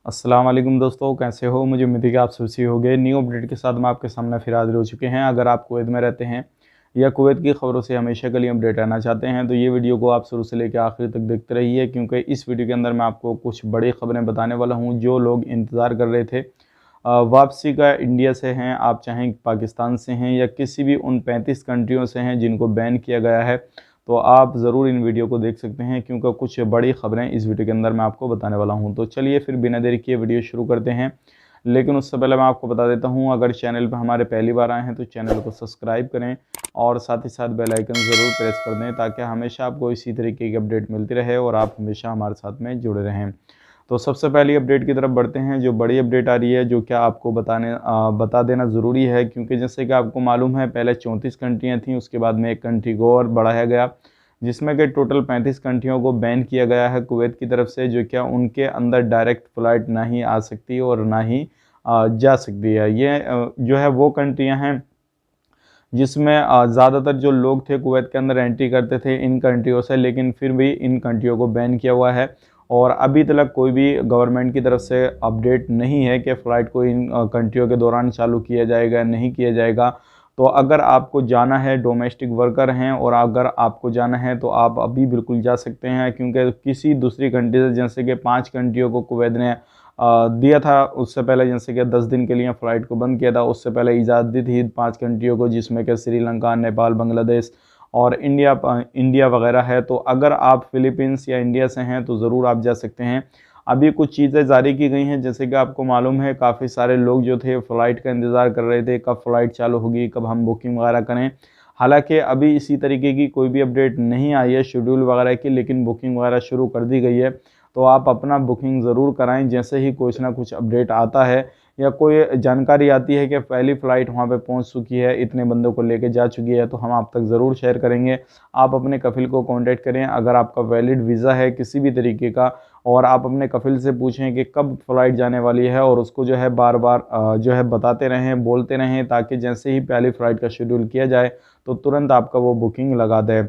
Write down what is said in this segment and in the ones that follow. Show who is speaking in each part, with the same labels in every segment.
Speaker 1: अस्सलाम वालेकुम दोस्तों, कैसे हो? मुझे उम्मीद है कि आप सुरक्षित ही होंगे। न्यू अपडेट के साथ हम आपके सामने फिर हाजिर हो चुके हैं। अगर आप कुवैत में रहते हैं या कुवैत की खबरों से हमेशा के लिए अपडेट रहना चाहते हैं तो ये वीडियो को आप शुरू से लेकर आखिर तक देखते रहिए, क्योंकि इस वीडियो के अंदर मैं आपको कुछ बड़ी खबरें बताने वाला हूँ जो लोग इंतज़ार कर रहे थे वापसी का। इंडिया से हैं, आप चाहें पाकिस्तान से हैं या किसी भी उन 35 कंट्रियों से हैं जिनको बैन किया गया है, तो आप ज़रूर इन वीडियो को देख सकते हैं, क्योंकि कुछ बड़ी खबरें इस वीडियो के अंदर मैं आपको बताने वाला हूं। तो चलिए फिर बिना देरी किए वीडियो शुरू करते हैं। लेकिन उससे पहले मैं आपको बता देता हूं, अगर चैनल पर हमारे पहली बार आए हैं तो चैनल को सब्सक्राइब करें और साथ ही साथ बेल आइकन ज़रूर प्रेस कर दें, ताकि हमेशा आपको इसी तरीके की अपडेट मिलती रहे और आप हमेशा हमारे साथ में जुड़े रहें। तो सबसे पहली अपडेट की तरफ बढ़ते हैं। जो बड़ी अपडेट आ रही है, जो क्या आपको बता देना ज़रूरी है, क्योंकि जैसे कि आपको मालूम है पहले 34 कंट्रियाँ थीं, उसके बाद में एक कंट्री को और बढ़ाया गया, जिसमें कि टोटल 35 कंट्रियों को बैन किया गया है कुवैत की तरफ से। जो क्या उनके अंदर डायरेक्ट फ़्लाइट ना ही आ सकती और ना ही जा सकती है। ये जो है वो कंट्रियाँ हैं जिसमें ज़्यादातर जो लोग थे कुवैत के अंदर एंट्री करते थे इन कंट्रियों से, लेकिन फिर भी इन कंट्रियों को बैन किया हुआ है। और अभी तक कोई भी गवर्नमेंट की तरफ से अपडेट नहीं है कि फ़्लाइट को इन कंट्रियों के दौरान चालू किया जाएगा नहीं किया जाएगा। तो अगर आपको जाना है, डोमेस्टिक वर्कर हैं और अगर आपको जाना है तो आप अभी बिल्कुल जा सकते हैं, क्योंकि किसी दूसरी कंट्री से, जैसे कि 5 कंट्रियों को कुवैत ने दिया था उससे पहले, जैसे कि 10 दिन के लिए फ़्लाइट को बंद किया था, उससे पहले इजाज़त दी थी 5 कंट्रियों को, जिसमें कि श्रीलंका, नेपाल, बांग्लादेश और इंडिया वगैरह है। तो अगर आप फ़िलीपींस या इंडिया से हैं तो ज़रूर आप जा सकते हैं। अभी कुछ चीज़ें जारी की गई हैं, जैसे कि आपको मालूम है काफ़ी सारे लोग जो थे फ़्लाइट का इंतज़ार कर रहे थे, कब फ़्लाइट चालू होगी, कब हम बुकिंग वगैरह करें। हालांकि अभी इसी तरीके की कोई भी अपडेट नहीं आई है शेड्यूल वगैरह की, लेकिन बुकिंग वगैरह शुरू कर दी गई है। तो आप अपना बुकिंग ज़रूर कराएं। जैसे ही कुछ ना कुछ अपडेट आता है या कोई जानकारी आती है कि पहली फ़्लाइट वहां पे पहुंच चुकी है, इतने बंदों को लेके जा चुकी है, तो हम आप तक ज़रूर शेयर करेंगे। आप अपने कफ़िल को कांटेक्ट करें अगर आपका वैलिड वीज़ा है किसी भी तरीके का, और आप अपने कफ़िल से पूछें कि कब फ़्लाइट जाने वाली है, और उसको जो है बार बार जो है बताते रहें, बोलते रहें, ताकि जैसे ही पहली फ़्लाइट का शेड्यूल किया जाए तो तुरंत आपका वो बुकिंग लगा दे।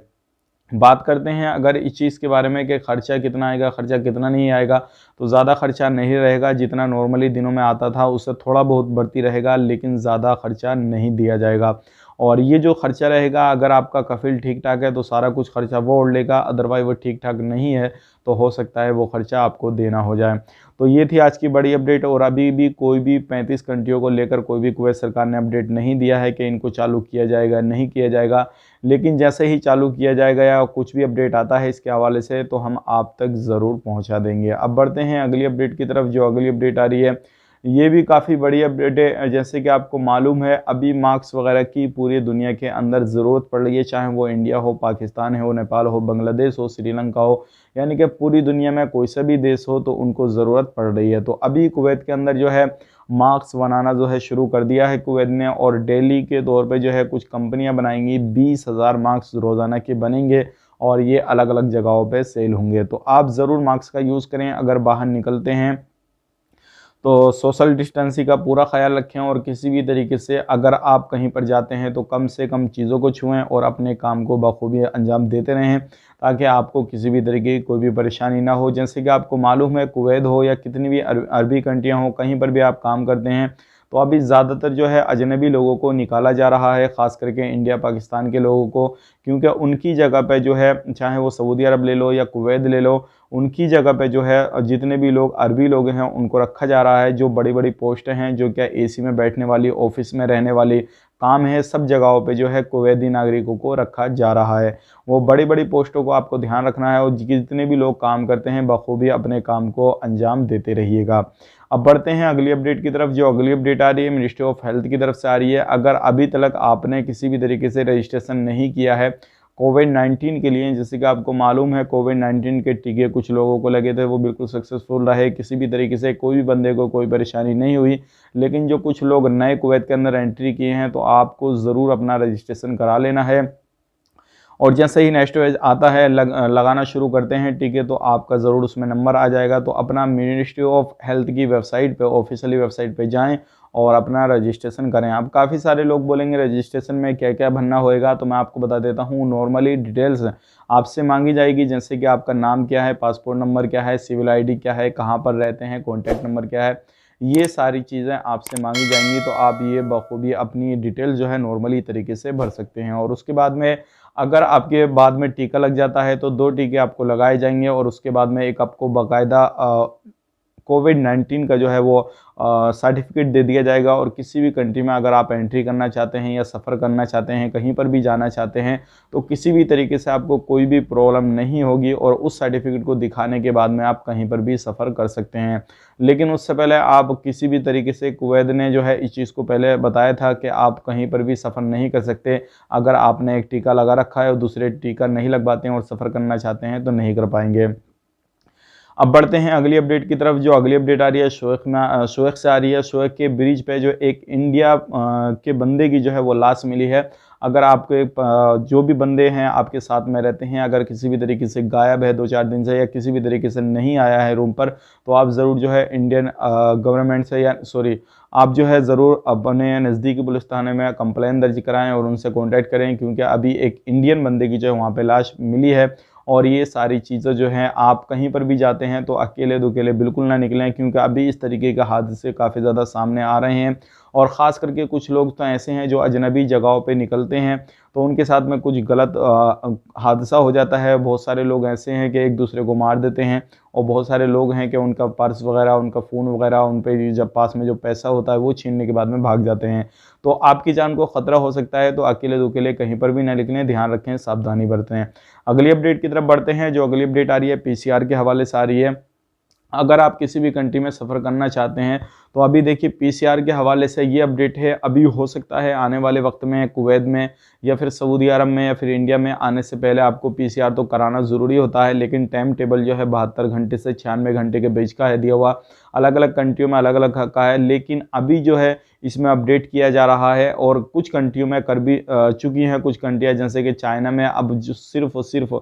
Speaker 1: बात करते हैं अगर इस चीज़ के बारे में कि खर्चा कितना आएगा, खर्चा कितना नहीं आएगा, तो ज़्यादा खर्चा नहीं रहेगा। जितना नॉर्मली दिनों में आता था उससे थोड़ा बहुत बढ़ती रहेगा, लेकिन ज़्यादा खर्चा नहीं दिया जाएगा। और ये जो खर्चा रहेगा, अगर आपका कफ़िल ठीक ठाक है तो सारा कुछ खर्चा वो ओढ़ लेगा, अदरवाइज़ वो ठीक ठाक नहीं है तो हो सकता है वो खर्चा आपको देना हो जाए। तो ये थी आज की बड़ी अपडेट। और अभी भी कोई भी 35 कंट्रियों को लेकर कोई भी कुवैत सरकार ने अपडेट नहीं दिया है कि इनको चालू किया जाएगा नहीं किया जाएगा, लेकिन जैसे ही चालू किया जाएगा या कुछ भी अपडेट आता है इसके हवाले से तो हम आप तक ज़रूर पहुंचा देंगे। अब बढ़ते हैं अगली अपडेट की तरफ। जो अगली अपडेट आ रही है ये भी काफ़ी बड़ी अपडेट है। जैसे कि आपको मालूम है अभी मास्क वगैरह की पूरी दुनिया के अंदर ज़रूरत पड़ रही है, चाहे वो इंडिया हो, पाकिस्तान हो, नेपाल हो, बांग्लादेश हो, श्रीलंका हो, यानी कि पूरी दुनिया में कोई सा भी देश हो तो उनको ज़रूरत पड़ रही है। तो अभी कुवैत के अंदर जो है मास्क बनाना जो है शुरू कर दिया है कुवैत ने, और डेली के तौर पे जो है कुछ कंपनियां बनाएंगी, 20,000 मास्क रोज़ाना के बनेंगे और ये अलग अलग जगहों पे सेल होंगे। तो आप ज़रूर मास्क का यूज़ करें। अगर बाहर निकलते हैं तो सोशल डिस्टेंसिंग का पूरा ख्याल रखें, और किसी भी तरीके से अगर आप कहीं पर जाते हैं तो कम से कम चीज़ों को छुएं और अपने काम को बखूबी अंजाम देते रहें, ताकि आपको किसी भी तरीके की कोई भी परेशानी ना हो। जैसे कि आपको मालूम है कुवैत हो या कितनी भी अरबी कंट्रियाँ हो, कहीं पर भी आप काम करते हैं तो अभी ज़्यादातर जो है अजनबी लोगों को निकाला जा रहा है, ख़ास करके इंडिया पाकिस्तान के लोगों को, क्योंकि उनकी जगह पे जो है, चाहे वो सऊदी अरब ले लो या कुवैत ले लो, उनकी जगह पे जो है जितने भी लोग अरबी लोग हैं उनको रखा जा रहा है। जो बड़ी बड़ी पोस्टें हैं, जो क्या एसी में बैठने वाली, ऑफिस में रहने वाली काम है, सब जगहों पे जो है कुवैती नागरिकों को रखा जा रहा है। वो बड़ी बड़ी पोस्टों को आपको ध्यान रखना है, और जितने भी लोग काम करते हैं बखूबी अपने काम को अंजाम देते रहिएगा। अब बढ़ते हैं अगली अपडेट की तरफ। जो अगली अपडेट आ रही है मिनिस्ट्री ऑफ हेल्थ की तरफ से आ रही है। अगर अभी तक आपने किसी भी तरीके से रजिस्ट्रेशन नहीं किया है कोविड-19 के लिए, जैसे कि आपको मालूम है कोविड-19 के टीके कुछ लोगों को लगे थे, वो बिल्कुल सक्सेसफुल रहे, किसी भी तरीके से कोई भी बंदे को कोई परेशानी नहीं हुई। लेकिन जो कुछ लोग नए कुवैत के अंदर एंट्री किए हैं तो आपको ज़रूर अपना रजिस्ट्रेशन करा लेना है। और जैसे ही नेक्स्ट वेज आता है लगाना शुरू करते हैं टीके, तो आपका ज़रूर उसमें नंबर आ जाएगा। तो अपना मिनिस्ट्री ऑफ हेल्थ की वेबसाइट पे, ऑफिशियली वेबसाइट पे जाएं और अपना रजिस्ट्रेशन करें। अब काफ़ी सारे लोग बोलेंगे रजिस्ट्रेशन में क्या क्या भरना होएगा, तो मैं आपको बता देता हूँ। नॉर्मली डिटेल्स आपसे मांगी जाएगी, जैसे कि आपका नाम क्या है, पासपोर्ट नंबर क्या है, सिविल आईडी क्या है, कहाँ पर रहते हैं, कॉन्टैक्ट नंबर क्या है, ये सारी चीज़ें आपसे मांगी जाएंगी। तो आप ये बखूबी अपनी डिटेल जो है नॉर्मली तरीके से भर सकते हैं। और उसके बाद में अगर आपके बाद में टीका लग जाता है तो 2 टीके आपको लगाए जाएंगे, और उसके बाद में एक आपको बाकायदा कोविड-19 का जो है वो सर्टिफिकेट दे दिया जाएगा। और किसी भी कंट्री में अगर आप एंट्री करना चाहते हैं या सफ़र करना चाहते हैं, कहीं पर भी जाना चाहते हैं, तो किसी भी तरीके से आपको कोई भी प्रॉब्लम नहीं होगी, और उस सर्टिफिकेट को दिखाने के बाद में आप कहीं पर भी सफ़र कर सकते हैं। लेकिन उससे पहले आप किसी भी तरीके से, कुवैत ने जो है इस चीज़ को पहले बताया था कि आप कहीं पर भी सफ़र नहीं कर सकते अगर आपने एक टीका लगा रखा है और दूसरे टीका नहीं लगवाते हैं और सफ़र करना चाहते हैं तो नहीं कर पाएंगे। अब बढ़ते हैं अगली अपडेट की तरफ। जो अगली अपडेट आ रही है शोएख से आ रही है। शोएख के ब्रिज पे जो एक इंडिया के बंदे की जो है वो लाश मिली है। अगर आपके जो भी बंदे हैं आपके साथ में रहते हैं, अगर किसी भी तरीके से गायब है 2-4 दिन से, या किसी भी तरीके से नहीं आया है रूम पर, तो आप ज़रूर जो है इंडियन गवर्नमेंट से, या सॉरी, आप जो है ज़रूर अपने नज़दीकी पुलिस थाने में कंप्लेन दर्ज कराएं और उनसे कॉन्टैक्ट करें, क्योंकि अभी एक इंडियन बंदे की जो है वहाँ पर लाश मिली है। और ये सारी चीज़ें जो हैं, आप कहीं पर भी जाते हैं तो अकेले दुकेले बिल्कुल ना निकलें, क्योंकि अभी इस तरीके के हादसे काफ़ी ज़्यादा सामने आ रहे हैं। और ख़ास करके कुछ लोग तो ऐसे हैं जो अजनबी जगहों पे निकलते हैं, तो उनके साथ में कुछ गलत हादसा हो जाता है। बहुत सारे लोग ऐसे हैं कि एक दूसरे को मार देते हैं, और बहुत सारे लोग हैं कि उनका पर्स वगैरह, उनका फ़ोन वगैरह, उन पे जब पास में जो पैसा होता है वो छीनने के बाद में भाग जाते हैं। तो आपकी जान को ख़तरा हो सकता है, तो अकेले दुकेले कहीं पर भी ना निकलें, ध्यान रखें, सावधानी बरतें। अगली अपडेट की तरफ बढ़ते हैं। जो अगली अपडेट आ रही है पीसीआर के हवाले से आ रही है। अगर आप किसी भी कंट्री में सफ़र करना चाहते हैं, तो अभी देखिए पीसीआर के हवाले से ये अपडेट है। अभी हो सकता है आने वाले वक्त में कुवैत में या फिर सऊदी अरब में या फिर इंडिया में आने से पहले आपको पीसीआर तो कराना ज़रूरी होता है, लेकिन टाइम टेबल जो है 72 घंटे से 96 घंटे के बीच का है दिया हुआ। अलग अलग कंट्रियों में अलग अलग का है, लेकिन अभी जो है इसमें अपडेट किया जा रहा है, और कुछ कंट्रियों में कर भी चुकी हैं। कुछ कंट्रियाँ जैसे कि चाइना में अब जो सिर्फ और सिर्फ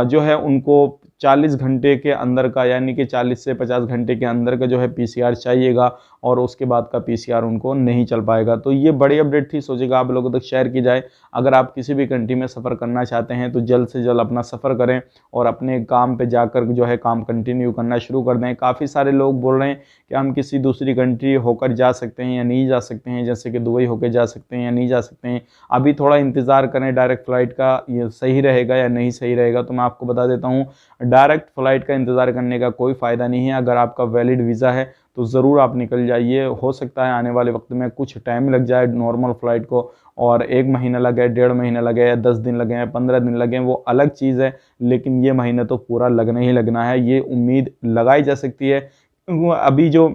Speaker 1: जो है उनको 40 घंटे के अंदर का, यानी कि 40 से 50 घंटे के अंदर का जो है पीसीआर चाहिएगा, और उसके बाद का पीसीआर उनको नहीं चल पाएगा। तो ये बड़ी अपडेट थी, सोचेगा आप लोगों तक शेयर की जाए। अगर आप किसी भी कंट्री में सफ़र करना चाहते हैं तो जल्द से जल्द अपना सफ़र करें और अपने काम पे जाकर जो है काम कंटिन्यू करना शुरू कर दें। काफ़ी सारे लोग बोल रहे हैं कि हम किसी दूसरी कंट्री होकर जा सकते हैं या नहीं जा सकते हैं, जैसे कि दुबई होकर जा सकते हैं या नहीं जा सकते हैं। अभी थोड़ा इंतज़ार करें डायरेक्ट फ़्लाइट का, ये सही रहेगा या नहीं सही रहेगा। तो मैं आपको बता देता हूँ, डायरेक्ट फ़्लाइट का इंतज़ार करने का कोई फ़ायदा नहीं है। अगर आपका वैलिड वीज़ा है तो ज़रूर आप निकल जाइए। हो सकता है आने वाले वक्त में कुछ टाइम लग जाए नॉर्मल फ़्लाइट को, और 1 महीना लगे, 1.5 महीना लगे, या 10 दिन लगे, 15 दिन लगे, वो अलग चीज़ है। लेकिन ये महीना तो पूरा लगना ही लगना है, ये उम्मीद लगाई जा सकती है। अभी जो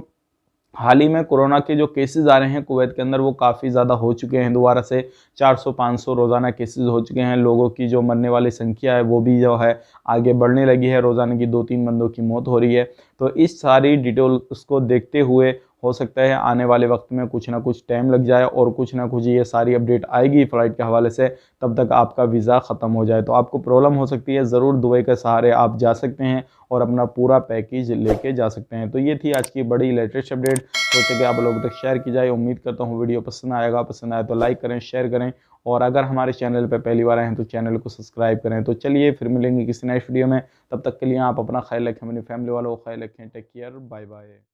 Speaker 1: हाल ही में कोरोना के जो केसेस आ रहे हैं कुवैत के अंदर, वो काफ़ी ज़्यादा हो चुके हैं। दोबारा से 400-500 रोज़ाना केसेस हो चुके हैं। लोगों की जो मरने वाली संख्या है वो भी जो है आगे बढ़ने लगी है। रोज़ाना की 2-3 बंदों की मौत हो रही है। तो इस सारी डिटेल उसको देखते हुए हो सकता है आने वाले वक्त में कुछ ना कुछ टाइम लग जाए, और कुछ ना कुछ ये सारी अपडेट आएगी फ़्लाइट के हवाले से, तब तक आपका वीज़ा ख़त्म हो जाए। तो आपको प्रॉब्लम हो सकती है। ज़रूर दुबई के सहारे आप जा सकते हैं और अपना पूरा पैकेज लेके जा सकते हैं। तो ये थी आज की बड़ी लेटेस्ट अपडेट, सोचे कि आप लोगों तक शेयर की जाए। उम्मीद करता हूँ वीडियो पसंद आएगा। पसंद आए तो लाइक करें, शेयर करें, और अगर हमारे चैनल पर पहली बार आए हैं तो चैनल को सब्सक्राइब करें। तो चलिए फिर मिलेंगे किसी नेक्स्ट वीडियो में। तब तक के लिए आप अपना ख्याल रखें, अपनी फैमिली वालों को ख्याल रखें। Take care, bye bye.